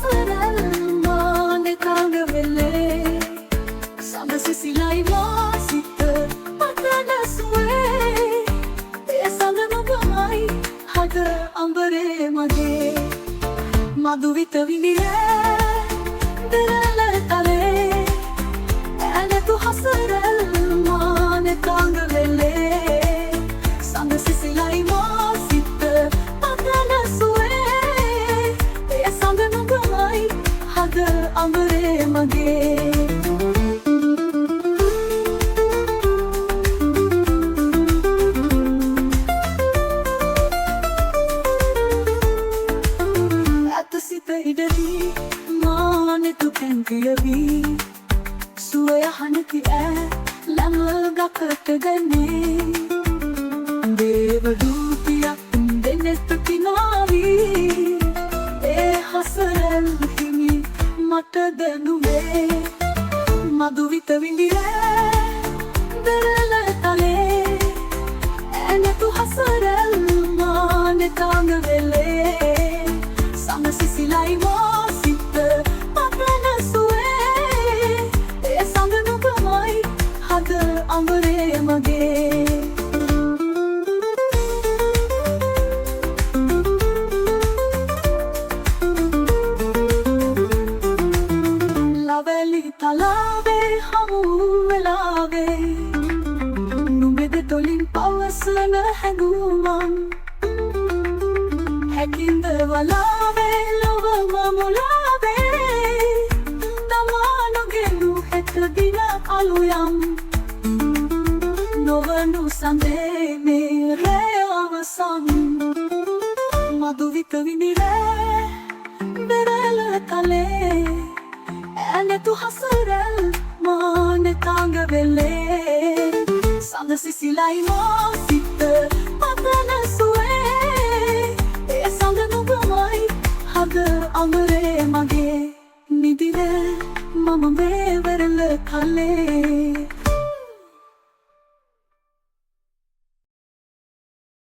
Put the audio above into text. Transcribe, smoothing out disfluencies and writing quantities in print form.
හසරල් මානේ කාග වෙලේ සඳ සිසිලයි මා සිත පතන සුවේ ඒ සඳ නුඹමයි හද අඹරේ මගේ මధు විත විඳියේ දරල තලේ ඇනතු හසරල් මානේ කාග වෙලේ සඳ සිසිලයි මා සිත පතන සුවේ ඒ සඳ නුඹමයි හද අඹරේ මගේ ඉඩදී මානෙ තුකෙන් කියවී සුවය හනති ඈ ළඟකට ගන්නේ දේවදූතියක් දෙනෙත් පිනාවී ඒ හසරල් හිමි මට දැනුවේ මధు විත විඳියේ දරල තලේ ඇනතු හසරල් මානෙ කාග වෙලේ සඳ සිසිලයි මා සිත පතන සුවේ ඒ සඳ නුඹමයි හද අඹරේ මගේ ලවැලි තලාවේ හමු වෙලාවේ නුඹෙද තොලින් පවසන හැඟුමන් හැකින්ද වලාවේ ලොවම මුලාවේ තමා නොගෙනු හෙට දින අලුයම් නොවනු සඳේ මේ රෑ අවසන් මధు විත විඳියේ දරල තලේ ඇනතු හසරල් මානෙ කාග වෙලේ සඳ සිසිලයි මා සිත පතන සුවේ ඒ සඳ නුඹමයි හද අඹරේ මගේ නිදිර මම මේ වෙරළ කලේ